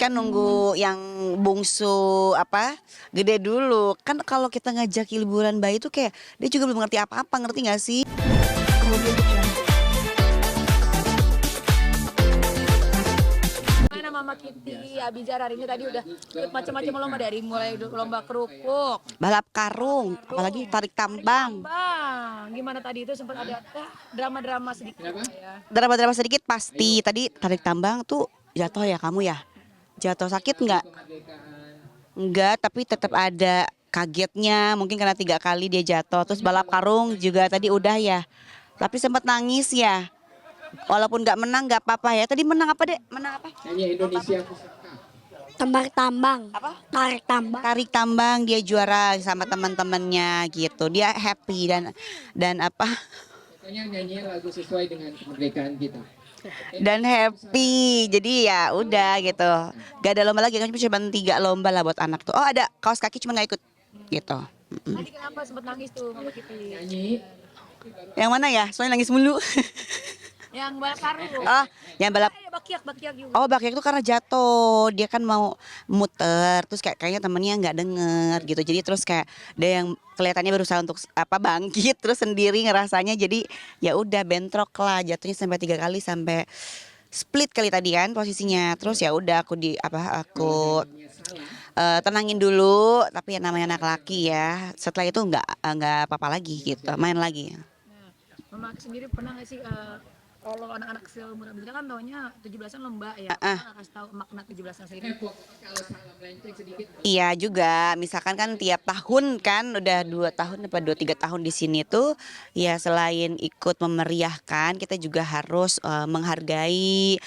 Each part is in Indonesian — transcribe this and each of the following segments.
kan nunggu yang bungsu apa gede dulu. Kan kalau kita ngajak liburan bayi tuh kayak dia juga belum ngerti apa-apa, ngerti nggak sih? Mana Mama Kitty Abijar hari ini tadi udah ikut macam-macam lomba dari mulai lomba kerupuk, Balap karung, apalagi tarik tambang. Bang. Gimana tadi itu sempat ada drama-drama sedikit ya. Drama-drama sedikit pasti. Tadi tarik tambang tuh jatuh ya kamu ya? Jatuh sakit nggak? Enggak, tapi tetap ada kagetnya. Mungkin karena 3 kali dia jatuh. Terus balap karung juga tadi udah ya. Tapi sempat nangis ya. Walaupun nggak menang nggak apa-apa ya. Tadi menang apa dek? Menang apa? Tarik tambang. Apa? Tarik tambang. Tarik tambang dia juara sama teman-temannya gitu. Dia happy dan apa? Pokoknya nyanyi lagu sesuai dengan kemerdekaan kita. Dan happy. Jadi ya udah gitu. Gak ada lomba lagi kan cuma 3 lomba lah buat anak tuh. Oh ada kaos kaki cuma nggak ikut gitu. Tadi kenapa sempat nangis tuh Mama Kitty? Nyanyi. Yang mana ya? Soalnya nangis mulu. Yang balap karung. Oh, yang balap. Ya, bakiak juga. Oh, bakyak itu karena jatuh. Dia kan mau muter, terus kayaknya temennya nggak denger gitu. Jadi terus kayak ada yang kelihatannya berusaha untuk apa bangkit, terus sendiri ngerasanya. Jadi ya udah bentrok lah, jatuhnya sampai 3 kali sampai split kali tadi kan posisinya. Terus ya udah aku tenangin dulu. Tapi ya namanya anak laki ya. Setelah itu nggak apa-apa lagi gitu, main lagi. Nah, Mama sendiri pernah nggak sih kalau anak-anak seumuran Abijar kan taunya 17-an lomba ya. Pernah kasih tahu makna 17-an sendiri. Kalau salah melenceng sedikit. Iya juga, misalkan kan tiap tahun kan udah 2 tahun apa 2-3 tahun di sini tuh ya selain ikut memeriahkan kita juga harus menghargai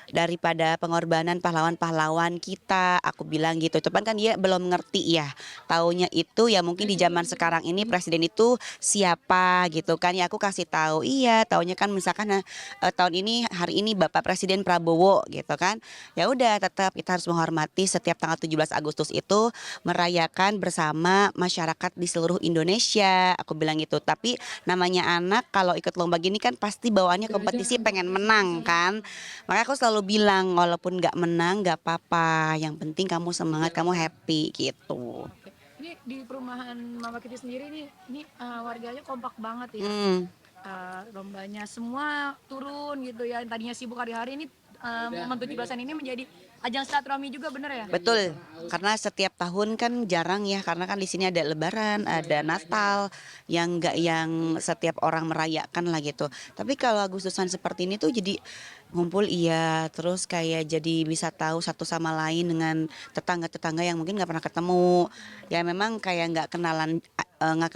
daripada pengorbanan pahlawan-pahlawan kita. Aku bilang gitu. Cuman kan dia belum ngerti ya. Taunya itu ya mungkin di zaman sekarang ini presiden itu siapa gitu kan. Ya aku kasih tahu. Iya, taunya kan misalkan tahun ini hari ini Bapak Presiden Prabowo gitu kan. Ya udah tetap kita harus menghormati setiap tanggal 17 Agustus itu merayakan bersama masyarakat di seluruh Indonesia. Aku bilang gitu. Tapi namanya anak kalau ikut lomba gini kan pasti bawaannya kompetisi pengen menang kan. Makanya aku selalu bilang walaupun nggak menang nggak apa-apa, yang penting kamu semangat, kamu happy gitu. Oke. Ini di perumahan Mama Kitty sendiri ini warganya kompak banget ya. Lombanya semua turun gitu ya. Tadinya sibuk hari-hari ini momen 17-an ini menjadi ajang silaturahmi juga bener ya? Betul, karena setiap tahun kan jarang ya, karena kan di sini ada Lebaran, ada Natal, yang nggak yang setiap orang merayakan lah gitu. Tapi kalau Agustusan seperti ini tuh jadi ngumpul iya, terus kayak jadi bisa tahu satu sama lain dengan tetangga-tetangga yang mungkin nggak pernah ketemu. Ya memang kayak nggak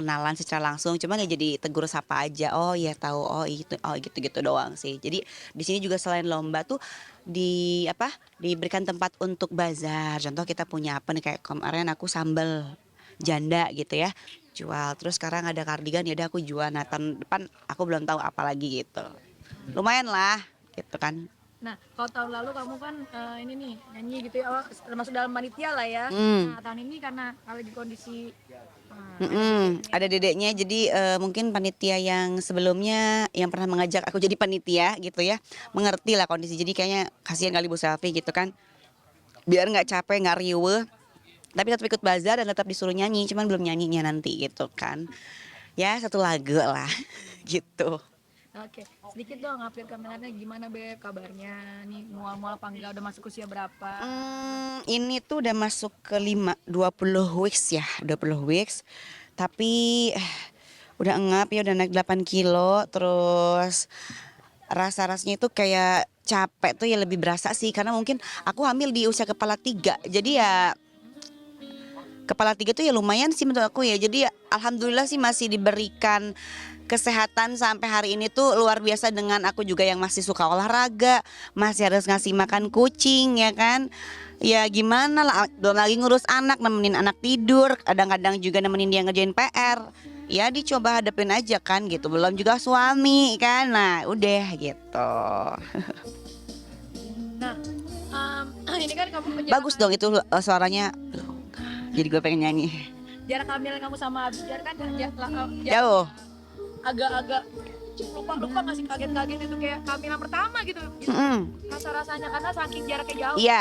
kenalan secara langsung, cuma ya jadi tegur sapa aja. Oh iya tahu, oh itu, oh gitu-gitu doang sih. Jadi di sini juga selain lomba tuh diberikan tempat untuk bazar. Contoh kita punya apa nih kayak kemarin aku sambal janda gitu ya jual. Terus sekarang ada kardigan ya udah aku jual. Nah tahun depan aku belum tahu apa lagi gitu. Lumayan lah gitu kan. Nah, kalau tahun lalu kamu kan ini nih nyanyi gitu ya, termasuk dalam panitia lah ya. Hmm. Nah, tahun ini karena lagi kondisi Ada dedeknya jadi mungkin panitia yang sebelumnya yang pernah mengajak aku jadi panitia gitu ya mengerti lah kondisi, jadi kayaknya kasihan kali Bu Selfie gitu kan, biar nggak capek nggak riweuh tapi tetap ikut bazar dan tetap disuruh nyanyi, cuman belum nyanyinya nanti gitu kan ya, satu lagu lah gitu. Oke, sedikit dong update kameranya gimana Beb kabarnya nih, mual-mual apa enggak, udah masuk usia berapa? Ini tuh udah masuk ke 20 weeks ya, 20 weeks. Tapi udah engap ya, udah naik 8 kilo. Terus rasa-rasanya itu kayak capek tuh ya lebih berasa sih. Karena mungkin aku hamil di usia kepala 3. Jadi ya kepala 3 tuh ya lumayan sih menurut aku ya. Jadi ya, alhamdulillah sih masih diberikan kesehatan sampai hari ini tuh luar biasa, dengan aku juga yang masih suka olahraga, masih harus ngasih makan kucing ya kan. Ya gimana lah, belum lagi ngurus anak, nemenin anak tidur, kadang-kadang juga nemenin dia ngerjain PR. Ya dicoba hadapin aja kan gitu, belum juga suami kan, nah udah gitu. Nah, ini kan kamu Bagus dong itu suaranya, jadi gue pengen nyanyi. jarak hamil kamu sama Abijar kan Jauh. agak-agak lupa nggak sih, kaget-kaget itu kayak kehamilan pertama gitu. Rasa-rasanya karena saking jaraknya jauh. Iya,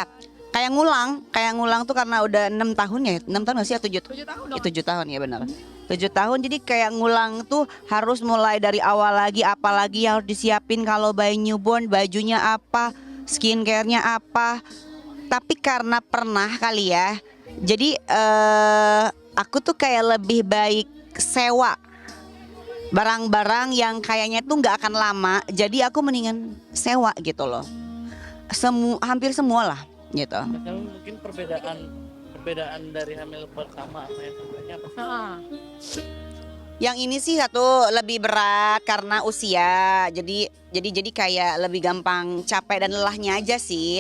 kayak ngulang tuh karena udah 6 tahun ya, 6 tahun nggak sih ya 7? 7 tahun dong. 7 tahun ya benar. 7 tahun jadi kayak ngulang tuh harus mulai dari awal lagi, apalagi yang harus disiapin kalau bayi newborn, bajunya apa, skincare-nya apa. Tapi karena pernah kali ya, jadi aku tuh kayak lebih baik sewa barang-barang yang kayaknya tuh nggak akan lama, jadi aku mendingan sewa gitu loh. Hampir semua lah gitu. Tapi mungkin perbedaan dari hamil pertama sama yang keduanya apa sih? Heeh. Yang ini sih satu lebih berat karena usia, jadi kayak lebih gampang capek dan lelahnya aja sih.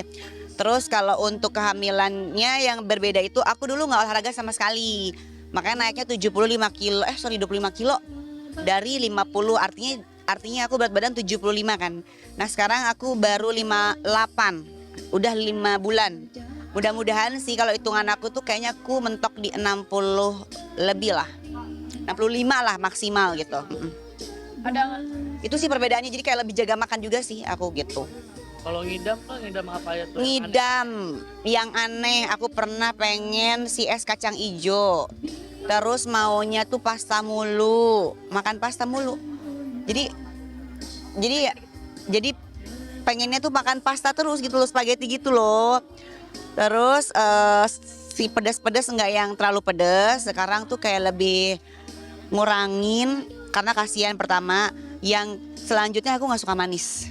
Terus kalau untuk kehamilannya yang berbeda itu, aku dulu nggak olahraga sama sekali, makanya naiknya 75 kilo, 25 kilo dari 50, artinya aku berat badan 75 kan. Nah sekarang aku baru 58, udah 5 bulan. Mudah-mudahan sih kalau hitungan aku tuh kayaknya aku mentok di 60 lebih lah, 65 lah maksimal gitu. Ada Itu sih perbedaannya, jadi kayak lebih jaga makan juga sih aku gitu. Kalau ngidam apa ya tuh? Ngidam yang aneh, aku pernah pengen si es kacang ijo, terus maunya tuh pasta mulu, makan pasta mulu. Jadi pengennya tuh makan pasta terus gitu loh, spaghetti gitu loh. Terus si pedas-pedas enggak yang terlalu pedas. Sekarang tuh kayak lebih ngurangin karena kasihan pertama. Yang selanjutnya aku nggak suka manis,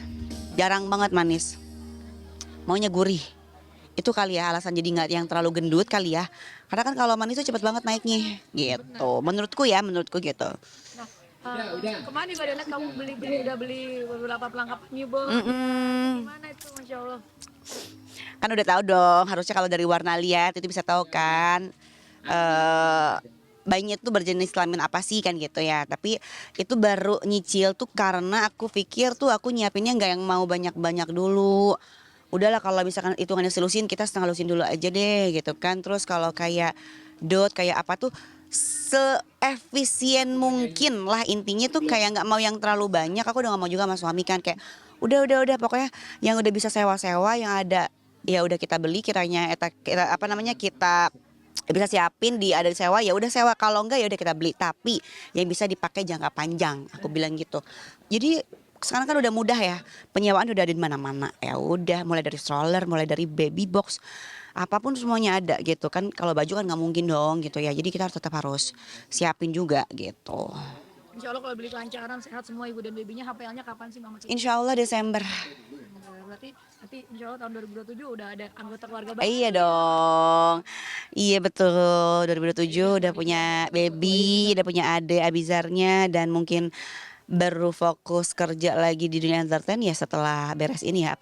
jarang banget manis. Maunya gurih. Itu kali ya alasan jadi nggak yang terlalu gendut kali ya. Karena kan kalau manis tuh cepet banget naiknya gitu. Menurutku gitu. Nah, kemarin juga lihat kamu udah beli beberapa pelengkap newborn. Gimana itu, Masya Allah? Kan udah tahu dong, harusnya kalau dari warna lihat itu bisa tahu kan bayinya tuh berjenis kelamin apa sih kan gitu ya. Tapi itu baru nyicil tuh karena aku pikir tuh aku nyiapinnya nggak yang mau banyak-banyak dulu. Udahlah kalau misalkan hitungannya selusin, kita setengah lusin dulu aja deh gitu kan. Terus kalau kayak dot kayak apa tuh seefisien mungkin lah, intinya tuh kayak nggak mau yang terlalu banyak. Aku udah nggak mau juga sama suami kan, kayak udah pokoknya yang udah bisa sewa-sewa, yang ada ya udah kita beli, kiranya kita bisa siapin ada di sewa, ya udah sewa, kalau enggak ya udah kita beli tapi yang bisa dipakai jangka panjang, aku bilang gitu. Jadi sekarang kan udah mudah ya, penyewaan udah ada di mana-mana. Ya udah, mulai dari stroller, mulai dari baby box, apapun semuanya ada gitu kan. Kalau baju kan nggak mungkin dong gitu ya, jadi kita tetap harus siapin juga gitu. Insya Allah kalau beli kelancaran, sehat semua ibu dan babynya. HPL-nya kapan sih Mama Kiki? Insya Allah Desember. Berarti nanti Insya Allah tahun 2027 udah ada anggota keluarga baru. Iya dong, iya betul, 2027 udah punya baby, udah punya adik Abizarnya, dan mungkin baru fokus kerja lagi di dunia entertain ya setelah beres ini ya,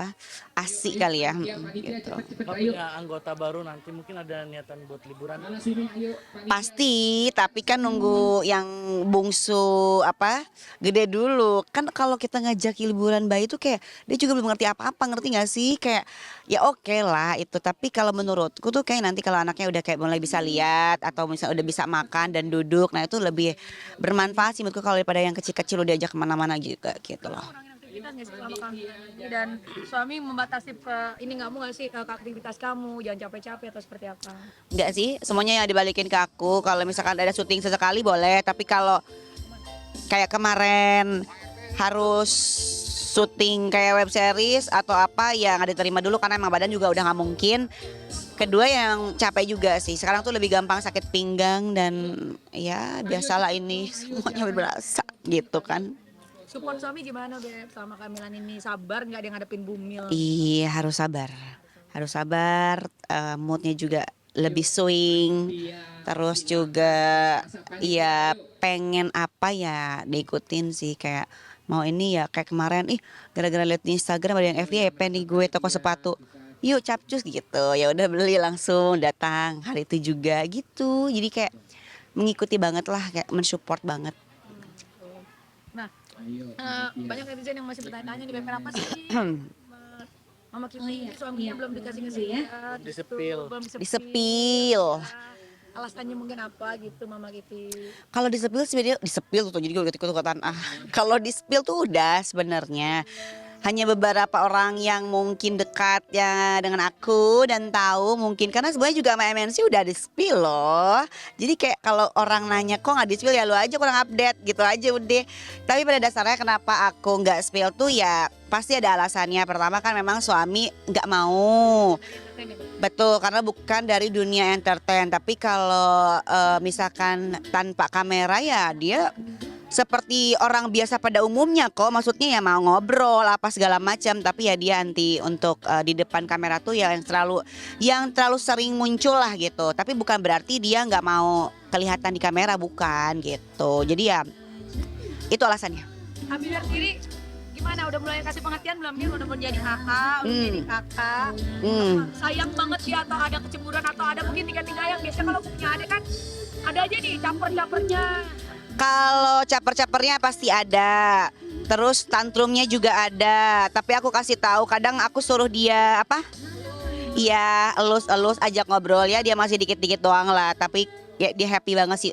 ASI kali ya gitu. Punya anggota baru nanti mungkin ada niatan buat liburan. Pasti, tapi kan nunggu yang bungsu gede dulu. Kan kalau kita ngajak liburan bayi itu kayak dia juga belum ngerti apa-apa, ngerti gak sih? Kayak ya oke lah itu, tapi kalau menurutku tuh kayak nanti kalau anaknya udah kayak mulai bisa lihat atau misalnya udah bisa makan dan duduk, nah itu lebih bermanfaat sih menurutku kalau daripada yang kecil-kecil udah diajak kemana-mana juga gitu loh. Kurangin aktivitas nggak sih selama kami dan suami membatasi ini kamu nggak sih ke aktivitas kamu, jangan capek-capek atau seperti apa? Enggak sih, semuanya yang dibalikin ke aku. Kalau misalkan ada syuting sesekali boleh, tapi kalau kayak kemarin harus syuting kayak web series atau apa ya nggak diterima dulu karena emang badan juga udah nggak mungkin. Kedua yang capek juga sih, sekarang tuh lebih gampang sakit pinggang dan ya biasalah ini semuanya berasa gitu kan. Support suami gimana Beb selama kehamilan ini? Sabar nggak dia ngadepin bumil? Iya harus sabar, moodnya juga lebih swing, terus juga ya pengen apa ya diikutin sih, kayak mau ini ya kayak kemarin gara-gara liat di Instagram ada yang FYP nih gue toko sepatu, yuk capcus gitu, ya udah beli langsung datang hari itu juga gitu, jadi kayak mengikuti banget lah, kayak mensupport banget. Nah, banyak netizen yang masih bertanya-tanya nih Beb, kenapa sih Mama Kiki ini suaminya belum dikasih lihat gitu, Disepil. belum Disepil. Alasannya mungkin apa gitu Mama Kiki? Kalau disepil sebenarnya disepil tuh jadi gue ikut-ikutan. Kalau disepil tuh udah sebenarnya hanya beberapa orang yang mungkin dekat ya dengan aku dan tahu mungkin karena sebenarnya juga sama MNC udah di spill loh. Jadi kayak kalau orang nanya kok nggak di spill ya lu aja kurang update gitu aja udah. Tapi pada dasarnya kenapa aku nggak spill tuh ya pasti ada alasannya. Pertama kan memang suami nggak mau. Betul, karena bukan dari dunia entertain. Tapi kalau misalkan tanpa kamera ya dia seperti orang biasa pada umumnya kok. Maksudnya ya mau ngobrol apa segala macam. Tapi ya dia anti untuk di depan kamera tuh ya yang terlalu sering muncul lah gitu. Tapi bukan berarti dia nggak mau kelihatan di kamera, bukan gitu. Jadi ya itu alasannya. Abidar sendiri gimana? Udah mulai kasih pengertian belum? Dia udah menjadi kakak, udah jadi kakak. Sayang banget ya atau ada kecemburuan atau ada mungkin tiga-tiga yang biasanya kalau punya adik kan ada aja nih caper-capernya. Kalau caper-capernya pasti ada. Terus tantrumnya juga ada. Tapi aku kasih tahu kadang aku suruh dia apa? Iya, elus-elus ajak ngobrol ya, dia masih dikit-dikit doang lah. Tapi ya dia happy banget sih,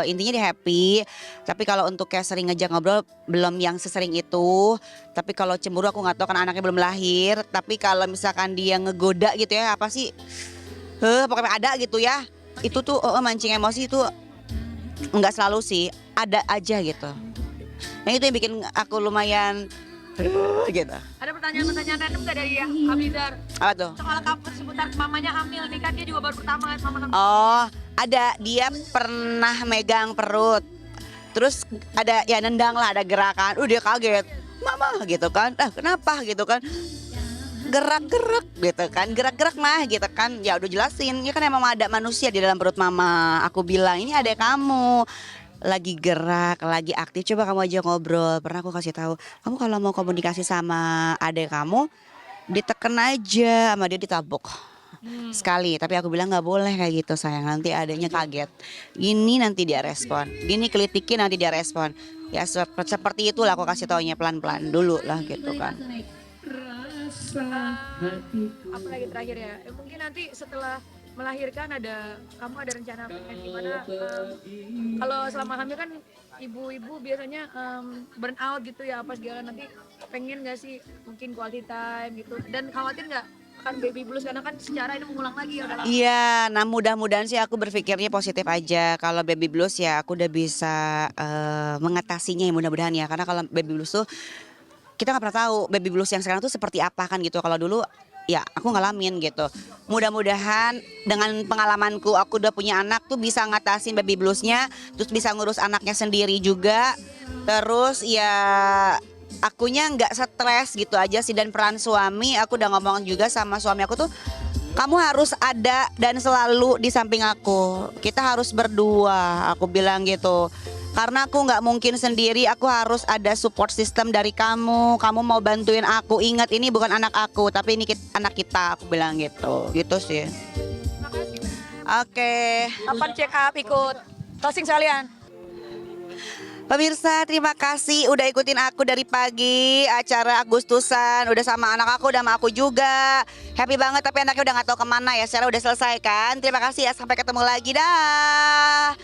intinya dia happy. Tapi kalau untuk kayak sering ngajak ngobrol belum yang sesering itu. Tapi kalau cemburu aku nggak tahu kan anaknya belum lahir. Tapi kalau misalkan dia ngegoda gitu ya apa sih, pokoknya ada gitu ya. Itu tuh mancing emosi itu nggak selalu sih, ada aja gitu. Nah itu yang bikin aku lumayan gitu. Ada pertanyaan-pertanyaan random gak dari Abidar? Apa tuh? Soal kapan seputar mamanya hamil nih kan dia juga baru pertama kan mama hamil. Oh, ada, dia pernah megang perut. Terus ada ya nendang lah, ada gerakan. Dia kaget. Mama gitu kan. Kenapa gitu kan? Gerak-gerak gitu kan. Gerak-gerak mah gitu kan. Ya udah jelasin. Ya kan emang ada manusia di dalam perut mama. Aku bilang ini adek kamu. Lagi gerak, lagi aktif. Coba kamu aja ngobrol. Pernah aku kasih tahu, kamu kalau mau komunikasi sama adek kamu, diteken aja sama dia, ditabuk sekali. Tapi aku bilang nggak boleh kayak gitu sayang, nanti adanya kaget. Gini nanti dia respon, gini kelitikin nanti dia respon. Ya seperti itulah aku kasih taunya pelan-pelan dulu lah gitu kan. Apalagi terakhir ya, mungkin nanti setelah melahirkan kamu ada rencana pengen gimana? Kalau selama hamil kan ibu-ibu biasanya burn out gitu ya, apa segala, nanti pengen gak sih mungkin quality time gitu, dan khawatir nggak kan baby blues karena kan secara ini mengulang lagi ya udah lama. Iya, nah mudah-mudahan sih aku berpikirnya positif aja. Kalau baby blues ya aku udah bisa mengatasinya ya mudah-mudahan ya. Karena kalau baby blues tuh kita nggak pernah tahu baby blues yang sekarang tuh seperti apa kan gitu. Kalau dulu ya aku ngalamin gitu. Mudah-mudahan dengan pengalamanku aku udah punya anak tuh bisa ngatasin baby bluesnya, terus bisa ngurus anaknya sendiri juga. Terus ya akunya nggak stres gitu aja sih. Dan peran suami aku udah ngomong juga sama suami aku tuh, kamu harus ada dan selalu di samping aku. Kita harus berdua, aku bilang gitu. Karena aku nggak mungkin sendiri, aku harus ada support system dari kamu. Kamu mau bantuin aku, ingat ini bukan anak aku, tapi ini anak kita, aku bilang gitu. Gitu sih. Makasih. Oke. Kapan check up ikut closing sekalian? Pemirsa, terima kasih udah ikutin aku dari pagi acara Agustusan. Udah sama anak aku, udah sama aku juga. Happy banget, tapi anaknya udah gak tahu kemana ya. Secara udah selesai kan. Terima kasih ya, sampai ketemu lagi dah.